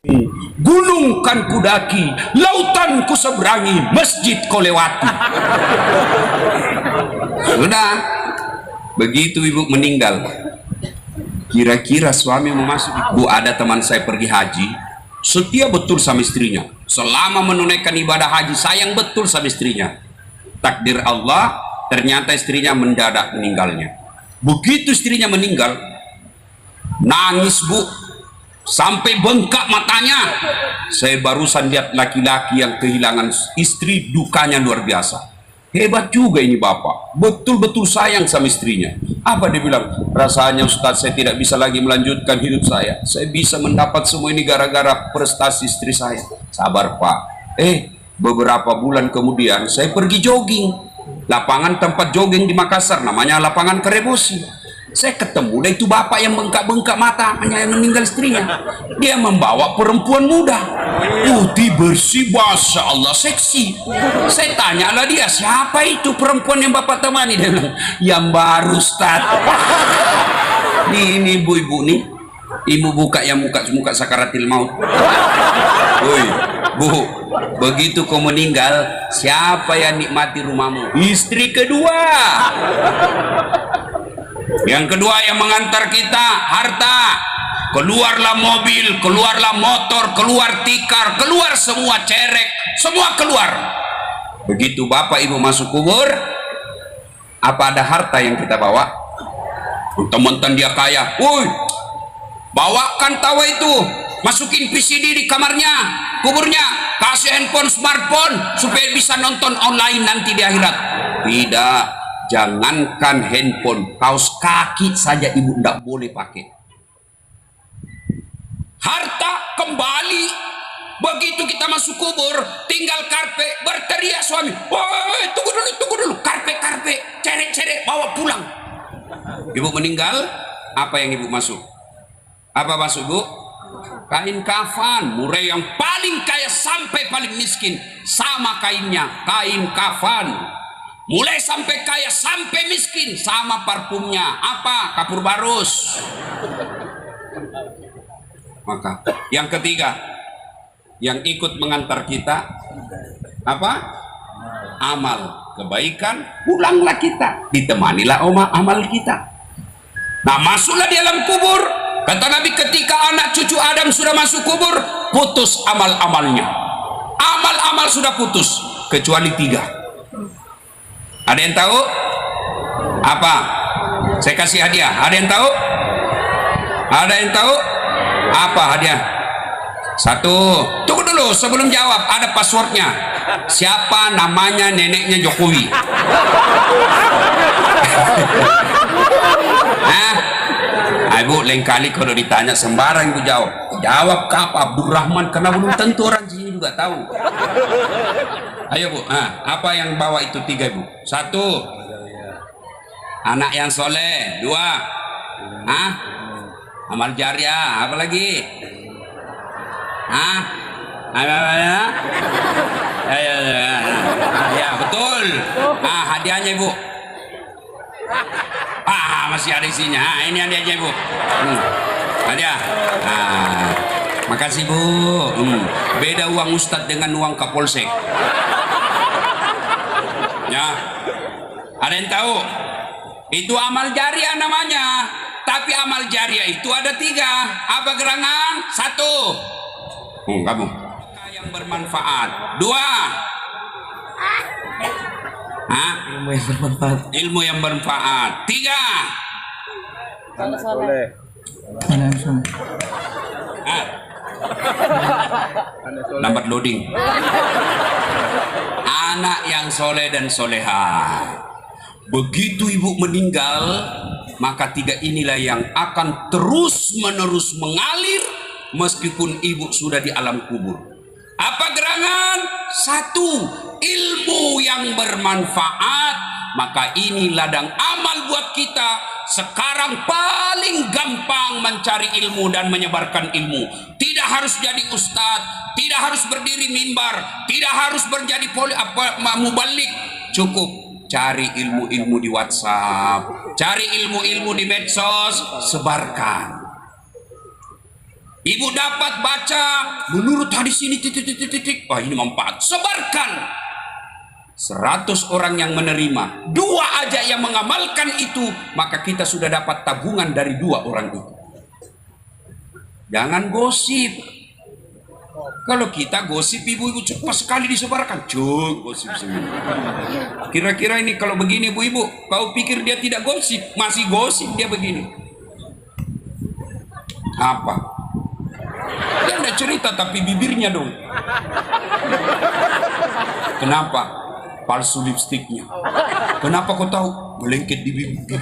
Gunung kan kudaki, lautan ku seberangi, masjid kau lewati. Sudah, begitu ibu meninggal, kira-kira suami mau masuk. Bu, ada teman saya pergi haji, setia betul sama istrinya, selama menunaikan ibadah haji sayang betul sama istrinya. Takdir Allah, ternyata istrinya mendadak meninggalnya. Begitu istrinya meninggal, nangis bu, sampai bengkak matanya. Saya barusan lihat laki-laki yang kehilangan istri, dukanya luar biasa. Hebat juga ini bapak, betul-betul sayang sama istrinya. Apa dia bilang? Rasanya Ustadz, saya tidak bisa lagi melanjutkan hidup saya. Saya bisa mendapat semua ini gara-gara prestasi istri saya. Sabar pak. Beberapa bulan kemudian saya pergi jogging, lapangan tempat jogging di Makassar, namanya lapangan Karebosi. Saya ketemu deh itu bapak yang bengkak-bengkak mata, hanya yang meninggal istrinya. Dia membawa perempuan muda, putih bersih, masya Allah, seksi. Saya tanyalah dia, siapa itu perempuan yang bapak temani? Dia bilang, yang baru Ustaz. Ini ibu-ibu nih, ibu buka yang muka sakaratil maut. Woi, bu, begitu kau meninggal, siapa yang nikmati rumahmu? Istri kedua. Yang kedua yang mengantar kita harta, keluarlah mobil, keluarlah motor, keluar tikar, keluar semua cerek, semua keluar. Begitu bapak ibu masuk kubur, apa ada harta yang kita bawa? Teman-teman dia kaya, woi, bawakan tawa itu, masukin VCD di kamarnya, kuburnya, kasih handphone, smartphone supaya bisa nonton online nanti di akhirat. Tidak. Jangankan handphone, kaos kaki saja ibu tidak boleh pakai. Harta kembali. Begitu kita masuk kubur, tinggal karpet, berteriak suami, woi tunggu dulu, karpet, cerek, bawa pulang. Ibu meninggal, apa yang ibu masuk? Apa masuk bu? Kain kafan. Murai yang paling kaya sampai paling miskin, sama kainnya, kain kafan. Mulai sampai kaya sampai miskin sama parfumnya. Apa? Kapur barus. Maka yang ketiga yang ikut mengantar kita apa? Amal kebaikan. Pulanglah kita, ditemanilah amal kita. Nah masuklah di alam kubur. Kata Nabi, ketika anak cucu Adam sudah masuk kubur, putus amal-amalnya. Amal-amal sudah putus kecuali 3. Ada yang tahu? Apa? Saya kasih hadiah. Ada yang tahu? Ada yang tahu? Apa hadiah? 1. Tunggu dulu sebelum jawab, ada passwordnya. Siapa namanya neneknya Jokowi? Ibu lain kali kalau ditanya sembarang ibu jawab. Jawab kapa Abdurrahman, karena belum tentu orang sini juga tahu. Ayo bu, apa yang bawa itu 3 bu? 1, anak yang soleh. 2, amal jariah. Apa lagi? Ya betul. Hadiahnya ibu. Masih ada isinya. Ini hadiahnya ibu. Hadiah. Makasih bu. Beda uang ustadz dengan uang kapolsek. Ya, ada yang tahu? Itu amal jariah namanya. Tapi amal jariah itu ada 3. Apa gerangan? 1, kamu yang bermanfaat. 2, ilmu yang bermanfaat. 3, lambat loading. Anak yang soleh dan soleha. Begitu ibu meninggal, maka 3 inilah yang akan terus menerus mengalir meskipun ibu sudah di alam kubur. Apa gerangan? 1, ilmu yang bermanfaat. Maka ini ladang amal buat kita. Sekarang paling gampang mencari ilmu dan menyebarkan ilmu. Tidak harus jadi ustadz, tidak harus berdiri mimbar, tidak harus menjadi mubalik. Cukup cari ilmu-ilmu di WhatsApp, cari ilmu-ilmu di medsos, sebarkan. Ibu dapat baca menurut hadis ini titik. Wah, ini manfaat. Sebarkan. 100 orang yang menerima, 2 aja yang mengamalkan itu, maka kita sudah dapat tabungan dari 2 orang itu. Jangan gosip. Kalau kita gosip, ibu-ibu cepat sekali disebarkan. Gosip semua. Kira-kira ini kalau begini, ibu-ibu, kau pikir dia tidak gosip? Masih gosip dia begini. Apa? Dia tidak cerita tapi bibirnya dong. Kenapa? Palsu lipstiknya. Kenapa kau tahu? Melengket di bibirnya.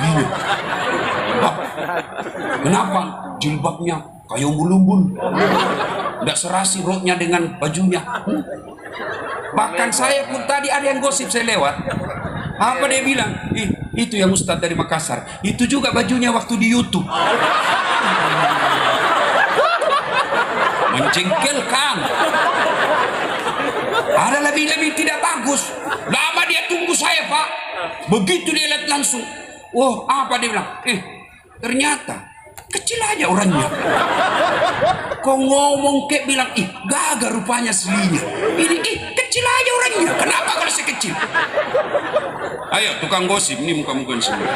Kenapa? Jilbabnya kayak umbul-umbul. Tidak serasi roknya dengan bajunya. Bahkan saya pun tadi ada yang gosip, saya lewat. Apa dia bilang? Itu yang Ustadz dari Makassar. Itu juga bajunya waktu di YouTube. Menjengkelkan. Ada lebih-lebih tidak bagus. Lama dia tunggu saya, Pak. Begitu dia lihat langsung. Oh, apa dia bilang? Ternyata kecil aja orangnya. Kau ngomong kayak bilang, gagah rupanya aslinya. Ini kecil aja orangnya. Kenapa kalau saya kecil? Ayo, tukang gosip. Ini muka-muka semua.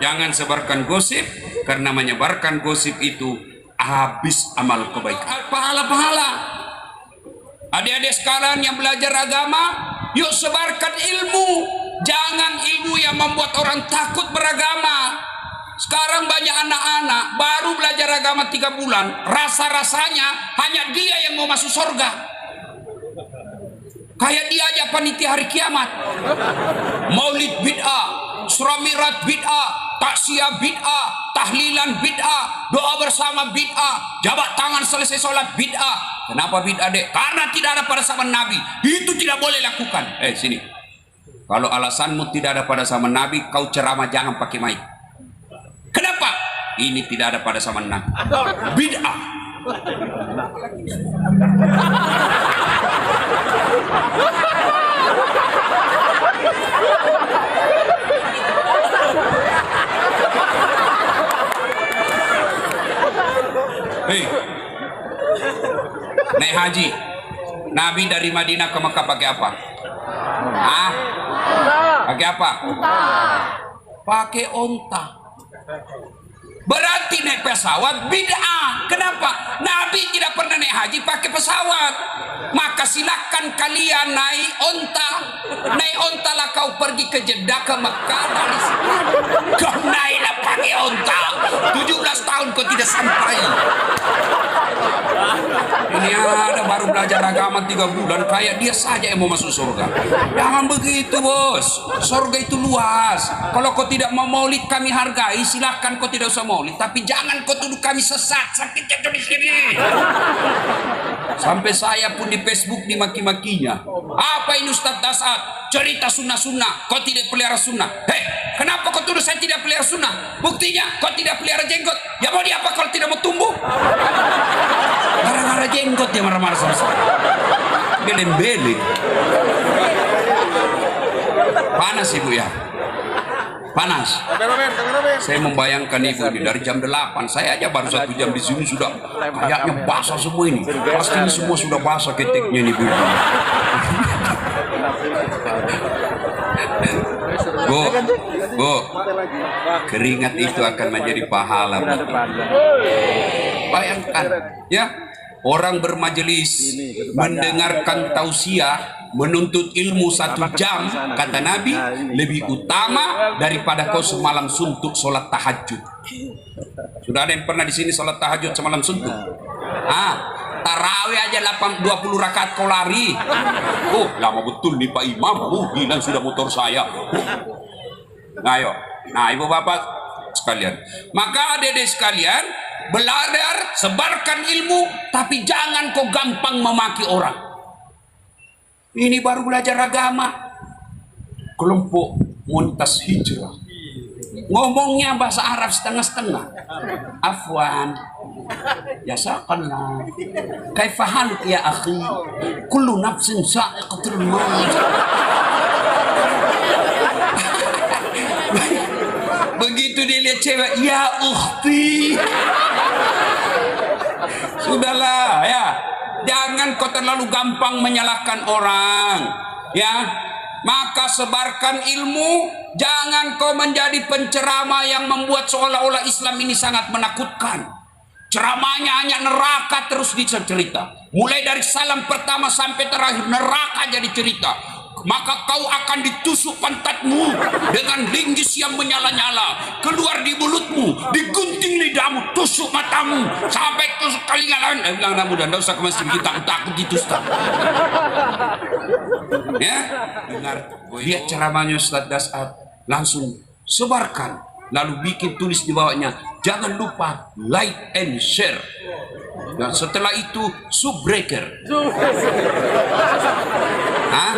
Jangan sebarkan gosip. Karena menyebarkan gosip itu habis amal kebaikan. Pahala-pahala. Adik-adik sekalian yang belajar agama, yuk sebarkan ilmu. Jangan ilmu yang membuat orang takut beragama. Sekarang banyak anak-anak baru belajar agama 3 bulan, rasa-rasanya hanya dia yang mau masuk surga. Kayak dia aja panitia hari kiamat. Maulid bid'ah, surah mi'raj bid'ah, taksiyah bid'ah, tahlilan bid'ah, doa bersama bid'ah, jabat tangan selesai sholat bid'ah. Kenapa bid'ah, Dek? Karena tidak ada pada zaman Nabi. Itu tidak boleh lakukan. Sini. Kalau alasanmu tidak ada pada zaman Nabi, kau ceramah jangan pakai mic. Kenapa? Ini tidak ada pada zaman Nabi. Bid'ah. Naik haji, Nabi dari Madinah ke Mekah pakai apa? Pakai apa? Pakai onta. Berarti naik pesawat bid'ah. Kenapa? Nabi tidak pernah naik haji pakai pesawat. Maka silakan kalian naik onta. Naik onta lah kau pergi ke Jeddah, ke Mekah, dari sini. Kau naiklah pakai onta. 17 tahun kau tidak sampai. Ini ada baru belajar agama 3 bulan, kayak dia saja yang mau masuk surga. Jangan begitu, bos. Surga itu luas. Kalau kau tidak mau maulid, kami hargai. Silahkan kau tidak usah maulid, tapi jangan kau tuduh kami sesat. Sakit jatuh di sini. Sampai saya pun di Facebook dimaki-makinya. Apa ini Ustadz Dasat? Cerita sunnah-sunnah. Kau tidak pelihara sunnah. Kenapa kau tuduh saya tidak pelihara sunnah? Buktinya kau tidak pelihara jenggot. Ya mau diapa kalau tidak mau tumbuh? Marah-marah jenggot dia, marah-marah sama saya. Beleng-beleng. Panas ibu ya. Panas. Saya membayangkan ibu ini dari jam 8. Saya aja baru 1 jam di sini sudah kayaknya basah semua ini. Pasti ini semua sudah basah keteknya nih bu. Bu, keringat itu akan menjadi pahala. Bayangkan, ya. Orang bermajelis mendengarkan tausiah, menuntut ilmu 1 jam, kata Nabi, lebih utama daripada kau semalam suntuk sholat tahajud. Sudah ada yang pernah di sini sholat tahajud semalam suntuk? Tarawih aja 20 rakaat kau lari. Oh, lama betul nih Pak Imam. Bilang sudah motor saya. Nah, ayo. Nah, ibu bapak sekalian. Maka adik-adik sekalian, belajar, sebarkan ilmu, tapi jangan kau gampang memaki orang. Ini baru belajar agama. Kelompok Montas Hijrah. Ngomongnya bahasa Arab setengah-setengah. Afwan. Yasakanlah. Kaifahaluk ya akhi? Kullu nafsin sa'iqatul maut. Begitu dia lihat cewek, ya ukhti. Sudahlah ya. Jangan kau terlalu gampang menyalahkan orang, ya. Maka sebarkan ilmu, jangan kau menjadi penceramah yang membuat seolah-olah Islam ini sangat menakutkan. Ceramahnya hanya neraka terus dicerita. Mulai dari salam pertama sampai terakhir neraka jadi cerita. Maka kau akan ditusuk pantatmu dengan linggis yang menyala-nyala, keluar di mulutmu, digunting lidahmu, tusuk matamu, sampai tusuk telinga lain. Bilang namu dan tidak usah ke masjid, kita takut itu Ustaz. Ya, dengar, lihat ceramahnya Ustaz Dasat, langsung sebarkan, lalu bikin tulis di bawahnya, jangan lupa like and share. Dan setelah itu subbreaker. Hah?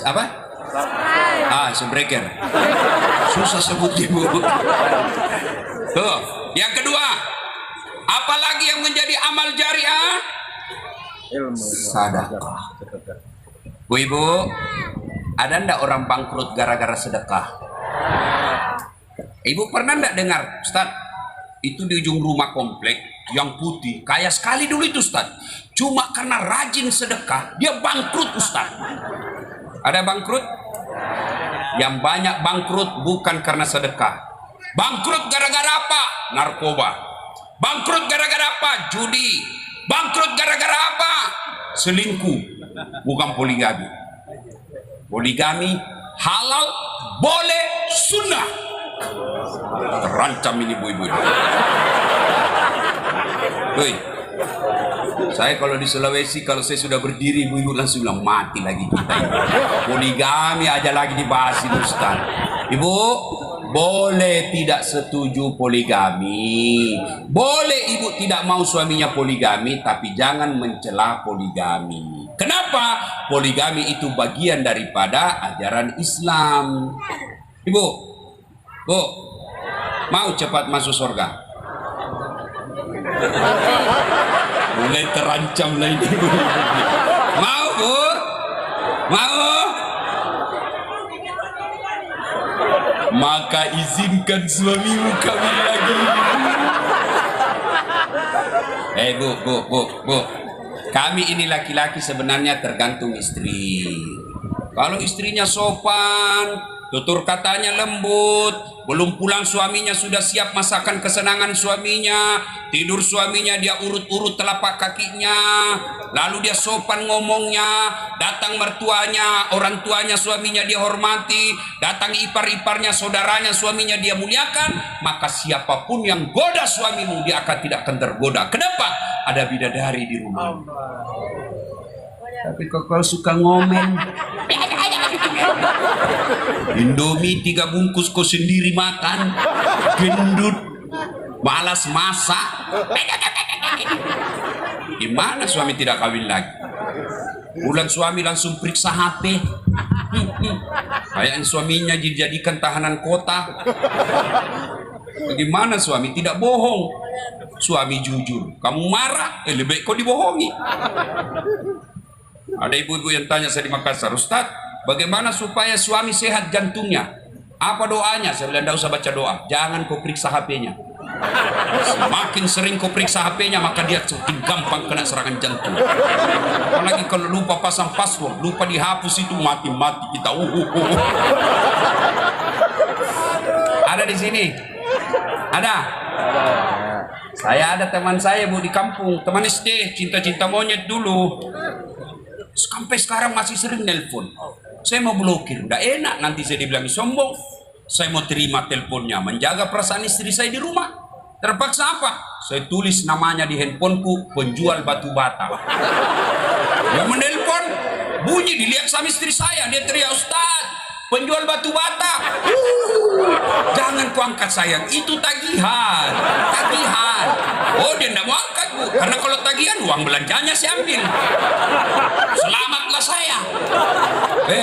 Apa? Subbreaker. Susah sebut ibu. Tuh, yang kedua, apalagi yang menjadi amal jariah? Sedekah. Bu Ibu, ada ndak orang bangkrut gara-gara sedekah? Ibu pernah ndak dengar, Ustaz? Itu di ujung rumah komplek yang putih, kaya sekali dulu itu Ustaz. Cuma karena rajin sedekah, dia bangkrut Ustaz. Ada bangkrut? Yang banyak bangkrut bukan karena sedekah. Bangkrut gara-gara apa? Narkoba. Bangkrut gara-gara apa? Judi. Bangkrut gara-gara apa? Selingkuh. Bukan poligami. Poligami halal, boleh, sunnah. Terancam ini ibu-ibu. Woi, saya kalau di Sulawesi, kalau saya sudah berdiri, ibu-ibu langsung bilang mati lagi kita ini. Poligami aja lagi dibahas itu Ustaz. Ibu, boleh tidak setuju poligami, boleh ibu tidak mau suaminya poligami, tapi jangan mencela poligami. Kenapa? Poligami itu bagian daripada ajaran Islam. Ibu, Bu, mau cepat masuk surga? Mulai terancam lah ini. Mau, Bu? Mau? Maka izinkan suamimu kawin lagi. Bu. Kami ini laki-laki sebenarnya tergantung istri. Kalau istrinya sopan, tutur katanya lembut, belum pulang suaminya sudah siap masakan kesenangan suaminya, tidur suaminya dia urut-urut telapak kakinya, lalu dia sopan ngomongnya, datang mertuanya, orang tuanya suaminya dia hormati, datang ipar-iparnya, saudaranya suaminya dia muliakan, maka siapapun yang goda suamimu dia tidak akan tergoda. Kenapa? Ada bidadari di rumah. Tapi kalau suka ngomel, Indomie 3 bungkus kau sendiri makan, gendut, malas masak. Gimana suami tidak kawin lagi? Bulan suami langsung periksa HP. Kayaknya suaminya dijadikan tahanan kota. Bagaimana suami tidak bohong? Suami jujur. Kamu marah, lebih baik kau dibohongi. Ada ibu-ibu yang tanya saya di Makassar, Ustaz, bagaimana supaya suami sehat jantungnya? Apa doanya? Saya bilang, tidak usah baca doa. Jangan kau periksa HP-nya. Semakin sering kau periksa HP-nya, maka dia semakin gampang kena serangan jantung. Apalagi kalau lupa pasang password, lupa dihapus, itu mati-mati kita. Ada di sini? Ada? Saya ada teman saya, Bu, di kampung. Teman SD, cinta-cinta monyet dulu. Sampai sekarang masih sering nelpon. Saya mau blokir, udah enak nanti saya dibilang sombong. Saya mau terima teleponnya, menjaga perasaan istri saya di rumah. Terpaksa apa? Saya tulis namanya di handphoneku, penjual batu bata. Yang menelpon, bunyi dilihat sama istri saya, dia teriak, Ustaz, penjual batu bata. Jangan ku angkat sayang, itu tagihan. Tagihan. Oh, dia tidak mau angkat, Bu, karena kalau tagihan uang belanjanya saya ambil. Selamatlah saya.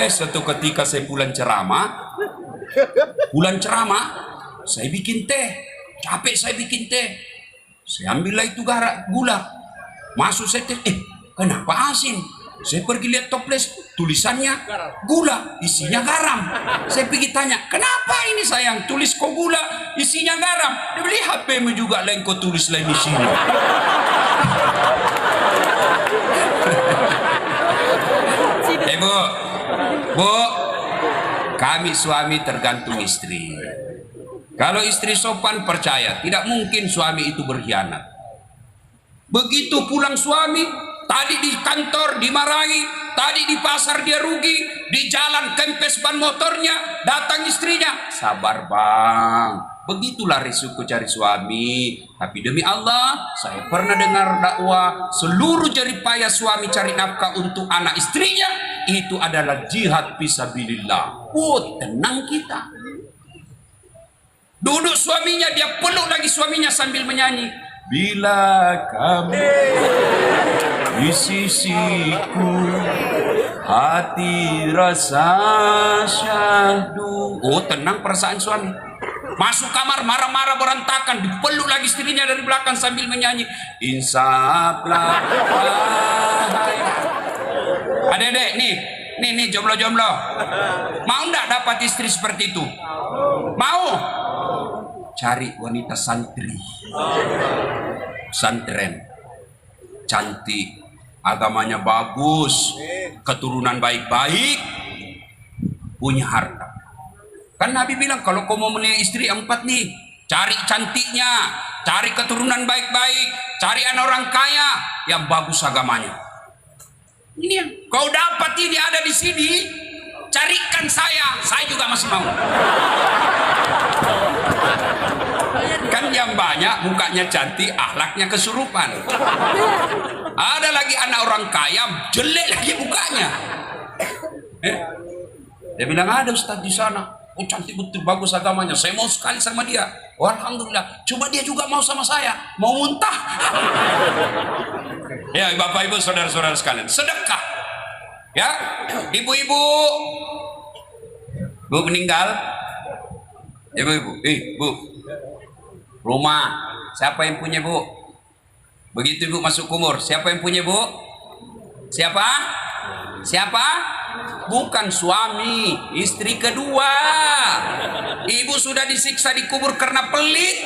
Satu ketika saya pulang ceramah, saya bikin teh. Capek saya bikin teh. Saya ambillah itu gula. Masuk saya teh, kenapa asin? Saya pergi lihat toples, tulisannya gula, isinya garam. Saya pergi tanya, kenapa ini sayang, tulis kok gula, isinya garam? Dia beli HP-mu juga lain kau tulis lain isinya. Bu, bu, kami suami tergantung istri. Kalau istri sopan percaya, tidak mungkin suami itu berkhianat. Begitu pulang suami, tadi di kantor dimarahi, tadi di pasar dia rugi, di jalan kempes ban motornya, datang istrinya. Sabar bang, begitulah risiko cari suami. Tapi demi Allah, saya pernah dengar dakwah, seluruh jerih payah suami cari nafkah untuk anak istrinya, itu adalah jihad fisabilillah. Oh, tenang kita. Duduk suaminya, dia peluk lagi suaminya sambil menyanyi. Bila kamu di sisiku, hati rasa syahdu. Oh, tenang perasaan suami. Masuk kamar marah-marah berantakan, dipeluk lagi istrinya dari belakang sambil menyanyi. Insaflah. Adek-adek, nih jomblo-jomblo. Mau ndak dapat istri seperti itu? Mau? Cari wanita santri, pesantren, cantik, agamanya bagus, keturunan baik-baik, punya harta. Kan Nabi bilang kalau kau mau menikah istri 4 nih, cari cantiknya, cari keturunan baik-baik, cari anak orang kaya yang bagus agamanya. Ini yang kau dapat, ini ada di sini, carikan saya juga masih mau. Kan yang banyak mukanya cantik, akhlaknya kesurupan. Ada lagi anak orang kaya, jelek lagi mukanya. Dia bilang ada Ustaz di sana. Oh cantik betul, bagus agamanya. Saya mau sekali sama dia. Oh, alhamdulillah. Coba dia juga mau sama saya. Mau muntah. Ya Bapak Ibu saudara-saudara sekalian, sedekah. Ya, ibu-ibu, bu meninggal. Ibu-ibu, bu. Rumah, siapa yang punya bu? Begitu ibu masuk umur, siapa yang punya bu? Siapa? Bukan suami, istri kedua. Ibu sudah disiksa dikubur karena pelit.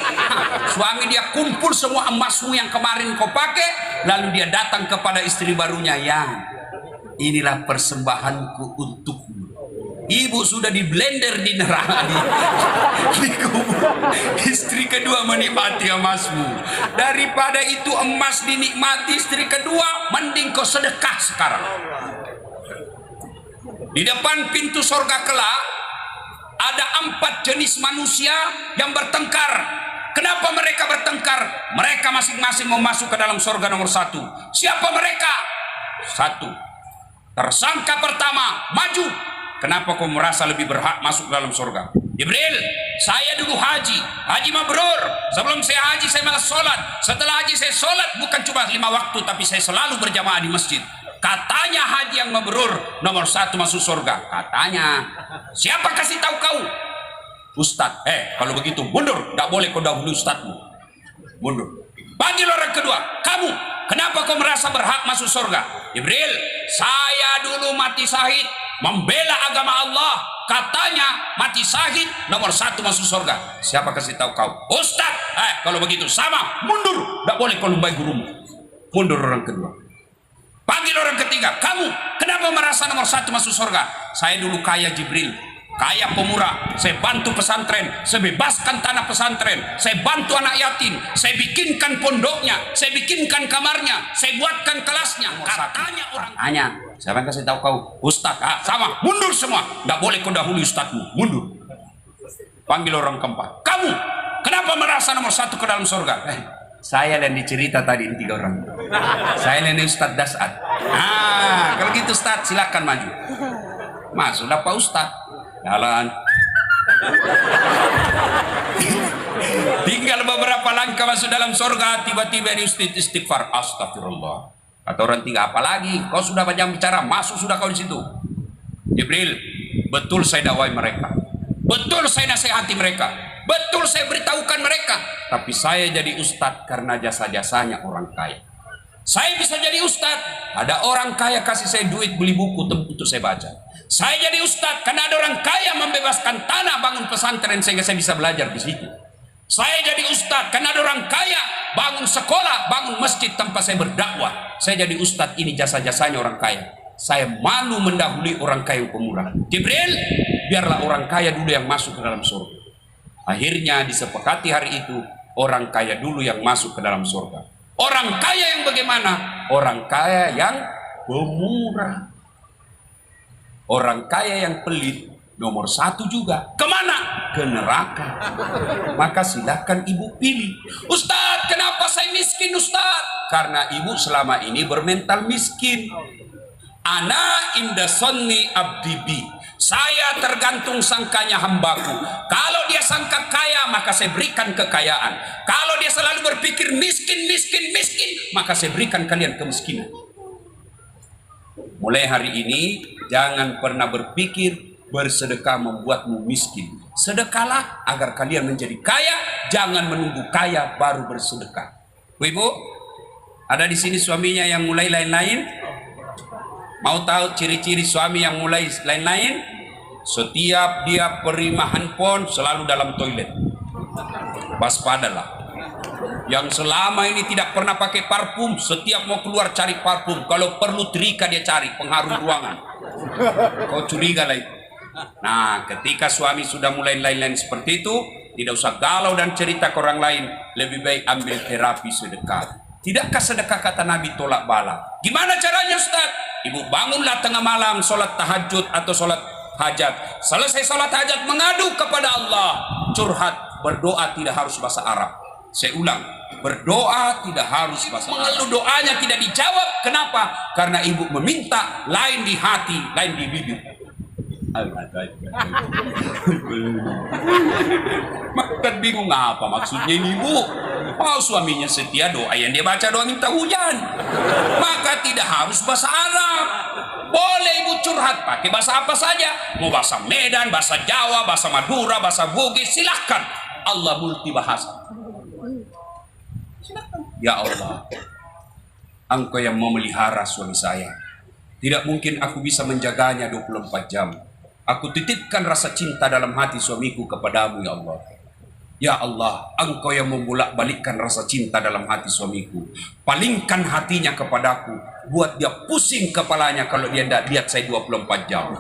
Suami dia kumpul semua emasmu yang kemarin kau pakai, lalu dia datang kepada istri barunya, yang inilah persembahanku untukmu. Ibu sudah di blender di neraka, dikubur. Istri kedua menikmati emasmu. Daripada itu emas dinikmati istri kedua, mending kau sedekah sekarang. Di depan pintu sorga kelak ada 4 jenis manusia yang bertengkar. Kenapa mereka bertengkar? Mereka masing-masing mau masuk ke dalam sorga nomor 1. Siapa mereka? 1. Tersangka pertama maju. Kenapa kau merasa lebih berhak masuk dalam surga? Jibril, saya dulu haji mabrur. Sebelum saya haji saya malas sholat. Setelah haji saya sholat bukan cuma 5 waktu, tapi saya selalu berjamaah di masjid. Katanya haji yang mabrur nomor 1 masuk surga. Katanya. Siapa kasih tahu kau? Ustadz. Kalau begitu mundur. Tidak boleh kau dahului ustadzmu. Mundur. Panggil orang kedua. Kamu, kenapa kau merasa berhak masuk surga? Jibril, saya dulu mati syahid membela agama Allah. Katanya mati syahid nomor 1 masuk surga. Siapa kasih tahu kau? Ustaz. Kalau begitu sama, mundur. Tidak boleh kau lumbai gurumu. Mundur orang kedua. Panggil orang ketiga. Kamu kenapa merasa nomor 1 masuk surga? Saya dulu kaya Jibril, kaya pemurah. Saya bantu pesantren, saya bebaskan tanah pesantren, saya bantu anak yatim, saya bikinkan pondoknya, saya bikinkan kamarnya, saya buatkan kelasnya. Katanya orang. Tanya, siapa yang kasih tahu kau? Ustaz. Sama, mundur semua. Tidak boleh kau dahului ustadzmu. Mundur. Panggil orang keempat. Kamu kenapa merasa nomor 1 ke dalam surga? Saya yang dicerita tadi 3 orang. Saya yang Ustaz Dasat. Kalau gitu Ustaz silakan maju. Masuklah Pak Ustaz. Jalan. Tinggal beberapa langkah masuk dalam surga, tiba-tiba ini istighfar. Astagfirullah. Kata orang 3, apa lagi? Kau sudah banyak bicara, masuk sudah kau di situ. Jibril, betul saya dakwai mereka. Betul saya nasihati mereka. Betul saya beritahukan mereka. Tapi saya jadi ustadz karena jasa-jasanya orang kaya. Saya bisa jadi ustadz, ada orang kaya kasih saya duit beli buku untuk saya baca. Saya jadi ustadz karena ada orang kaya membebaskan tanah bangun pesantren sehingga saya bisa belajar di situ. Saya jadi ustadz karena ada orang kaya bangun sekolah, bangun masjid tanpa saya berdakwah. Saya jadi ustadz, ini jasa-jasanya orang kaya. Saya malu mendahului orang kaya yang pemurah. Jibril, biarlah orang kaya dulu yang masuk ke dalam surga. Akhirnya disepakati hari itu orang kaya dulu yang masuk ke dalam surga. Orang kaya yang bagaimana? Orang kaya yang pemurah. Orang kaya yang pelit nomor 1 juga. Kemana? Ke neraka. Maka silahkan ibu pilih. Ustadz, kenapa saya miskin Ustadz? Karena ibu selama ini bermental miskin. Ana inda sonni abdi bi. Saya tergantung sangkanya hambaku. Kalau dia sangka kaya, maka saya berikan kekayaan. Kalau dia selalu berpikir miskin, maka saya berikan kalian kemiskinan. Mulai hari ini, jangan pernah berpikir bersedekah membuatmu miskin. Sedekahlah agar kalian menjadi kaya. Jangan menunggu kaya baru bersedekah. Ibu, ada di sini suaminya yang mulai lain-lain? Mau tahu ciri-ciri suami yang mulai lain-lain? Setiap dia pergi handphone selalu dalam toilet. Waspadalah. Yang selama ini tidak pernah pakai parfum, setiap mau keluar cari parfum. Kalau perlu trika dia cari, pengharum ruangan. Kau curiga lah itu. Nah, ketika suami sudah mulai lain-lain seperti itu, tidak usah galau dan cerita ke orang lain. Lebih baik ambil terapi sedekah. Tidakkah sedekah kata Nabi tolak bala? Gimana caranya Ustaz? Ibu bangunlah tengah malam sholat tahajud atau sholat hajat. Selesai sholat hajat mengadu kepada Allah. Curhat, berdoa tidak harus bahasa Arab. Saya ulang, berdoa tidak harus bahasa Arab. Mengeluh doanya tidak dijawab. Kenapa? Karena ibu meminta lain di hati, lain di bibir. Makan bingung apa maksudnya ini ibu? Mau suaminya setia, doa yang dia baca doa minta hujan. Maka tidak harus bahasa Arab. Boleh ibu curhat pakai bahasa apa saja. Mau bahasa Medan, bahasa Jawa, bahasa Madura, bahasa Bugis, silahkan. Allah multi bahasa. Ya Allah, Engkau yang memelihara suami saya. Tidak mungkin aku bisa menjaganya 24 jam. Aku titipkan rasa cinta dalam hati suamiku kepadamu ya Allah. Ya Allah, Engkau yang membolak-balikkan rasa cinta dalam hati suamiku. Palingkan hatinya kepadaku. Buat dia pusing kepalanya kalau dia tidak lihat saya 24 jam.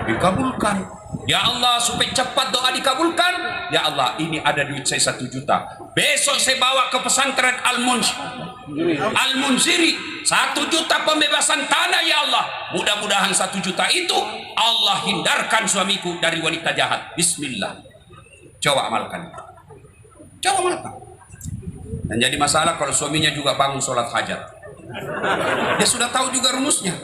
Dikabulkan. Ya Allah, supaya cepat doa dikabulkan. Ya Allah, ini ada duit saya 1 juta. Besok saya bawa ke pesantren Al-Munziri. 1 juta pembebasan tanah ya Allah. Mudah-mudahan 1 juta itu Allah hindarkan suamiku dari wanita jahat. Bismillah. Coba amalkan. Coba amalkan. Dan jadi masalah kalau suaminya juga bangun sholat hajat. Dia sudah tahu juga rumusnya.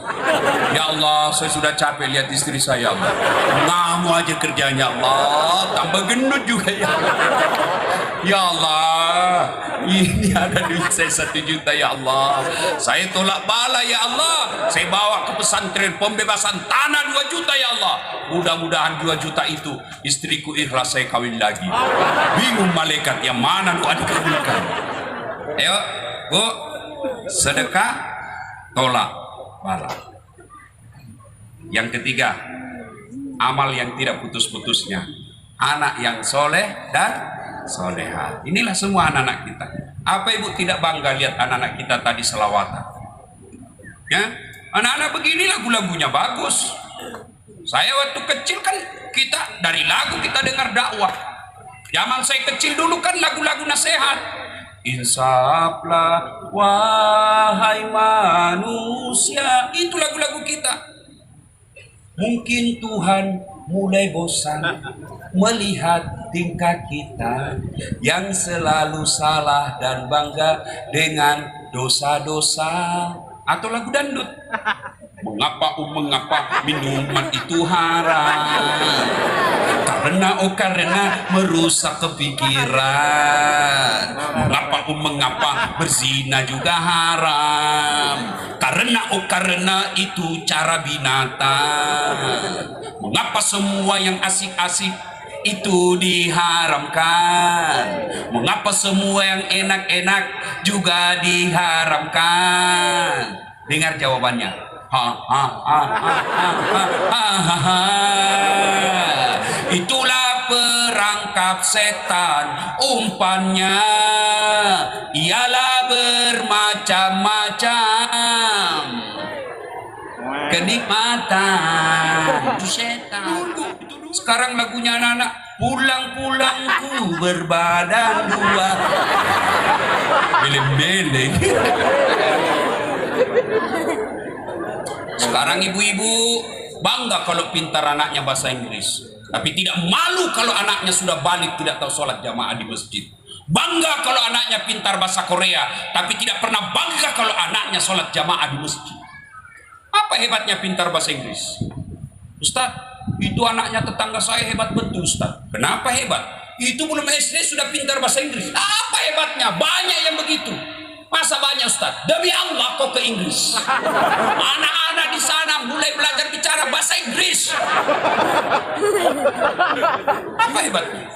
Ya Allah, saya sudah capek lihat istri saya Allah. Ngamu aja kerjanya Allah. Tambah gendut juga ya Allah. Ya Allah, ini ada duit saya 1 juta ya Allah. Saya tolak bala ya Allah. Saya bawa ke pesantren pembebasan tanah 2 juta ya Allah. Mudah-mudahan 2 juta itu istriku ikhlas saya kawin lagi. Bingung malaikat yang mana doa dikabulkan. Ayo Bu, sedekah tolak bala. Yang ketiga, amal yang tidak putus-putusnya, anak yang soleh dan soleha. Inilah semua anak-anak kita. Apa ibu tidak bangga lihat anak-anak kita tadi selawatan? Ya, anak-anak begini lagu-lagunya bagus. Saya waktu kecil kan kita dari lagu kita dengar dakwah. Zaman saya kecil dulu kan lagu-lagu nasihat. Insaflah wahai manusia, itu lagu-lagu kita. Mungkin Tuhan mulai bosan melihat tingkah kita yang selalu salah dan bangga dengan dosa-dosa. Atau lagu dangdut. Mengapa minuman itu haram? Karena merusak kepikiran. Mengapa berzina juga haram? Karena itu cara binatang. Mengapa semua yang asik-asik itu diharamkan? Mengapa semua yang enak-enak juga diharamkan? Dengar jawabannya. Itulah perangkap setan, umpannya ialah bermacam-macam kenikmatan itu setan. Sekarang lagunya anak-anak, pulang-pulangku berbadan dua, beleng-beleng. Sekarang ibu-ibu bangga kalau pintar anaknya bahasa Inggris, tapi tidak malu kalau anaknya sudah balik tidak tahu sholat jamaah di masjid. Bangga kalau anaknya pintar bahasa Korea, tapi tidak pernah bangga kalau anaknya sholat jamaah di masjid. Apa hebatnya pintar bahasa Inggris? Ustaz, itu anaknya tetangga saya hebat betul, Ustaz. Kenapa hebat? Itu belum SD sudah pintar bahasa Inggris. Apa hebatnya? Banyak yang begitu. Masa banyak, Ustaz? Demi Allah kok ke Inggris. Anak-anak di sana mulai belajar bicara bahasa Inggris. Apa hebatnya?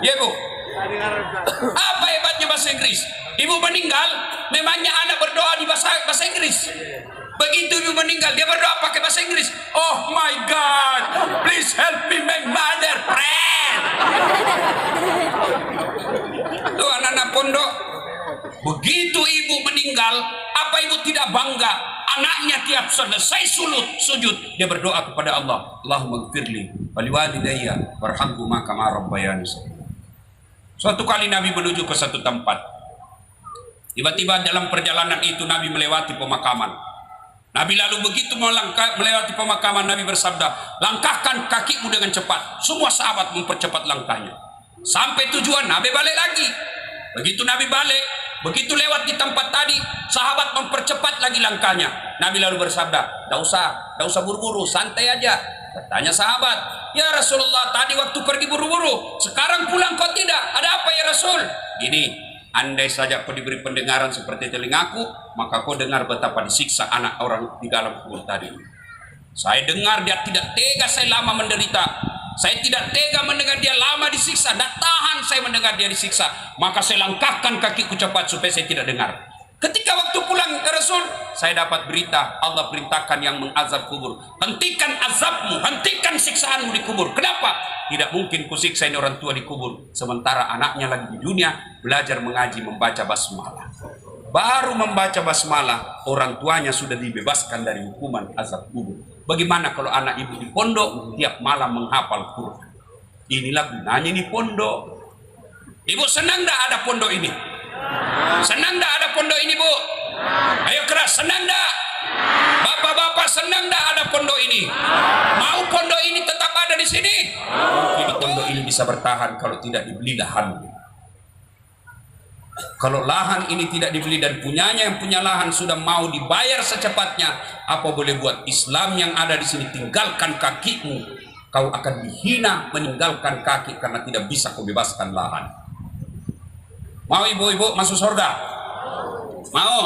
Ya Bu. Apa hebatnya bahasa Inggris? Ibu meninggal, memangnya anak berdoa di bahasa Inggris? Begitu ibu meninggal, dia berdoa pakai bahasa Inggris. Oh my God, please help me my mother, friend. Tuh anak-anak pondok, begitu ibu meninggal, apa ibu tidak bangga? Anaknya tiap selesai sujud, dia berdoa kepada Allah. Allahumma gfirli waliwalidayya warhamhuma kama rabbayani shaghira. Suatu kali Nabi menuju ke satu tempat. Tiba-tiba dalam perjalanan itu Nabi melewati pemakaman. Nabi lalu begitu melewati pemakaman, Nabi bersabda, langkahkan kakimu dengan cepat. Semua sahabat mempercepat langkahnya. Sampai tujuan, Nabi balik lagi. Begitu Nabi balik, begitu lewat di tempat tadi, sahabat mempercepat lagi langkahnya. Nabi lalu bersabda, tidak usah buru-buru, santai aja. Bertanya sahabat, ya Rasulullah, tadi waktu pergi buru-buru, sekarang pulang kok tidak? Ada apa ya Rasul? Gini, andai saja kau diberi pendengaran seperti telingaku, maka kau dengar betapa disiksa anak orang di dalam kubur tadi. Saya dengar dia tidak tega saya lama menderita. Saya tidak tega mendengar dia lama disiksa. Tidak tahan saya mendengar dia disiksa. Maka saya langkahkan kakiku cepat supaya saya tidak dengar. Ketika waktu pulang ke Rasul, saya dapat berita Allah perintahkan yang mengazab kubur. Hentikan azabmu, hentikan siksaanmu di kubur. Kenapa? Tidak mungkin kusiksa ini orang tua di kubur, sementara anaknya lagi di dunia belajar mengaji membaca basmalah. Baru membaca basmalah, orang tuanya sudah dibebaskan dari hukuman azab kubur. Bagaimana kalau anak ibu di pondok tiap malam menghafal Quran? Inilah gunanya di pondok. Ibu senang tak ada pondok ini? Senang tak ada pondok ini, Bu? Ayo keras, senang tak? Bapak-bapak senang tak ada pondok ini? Mau pondok ini tetap ada di sini? Jadi pondok ini bisa bertahan kalau tidak dibeli lahan. Kalau lahan ini tidak dibeli dan punyanya yang punya lahan sudah mau dibayar secepatnya, apa boleh buat? Islam yang ada di sini, tinggalkan kakimu. Kau akan dihina meninggalkan kaki karena tidak bisa kau bebaskan lahan. Mau ibu-ibu masuk surga? Mau?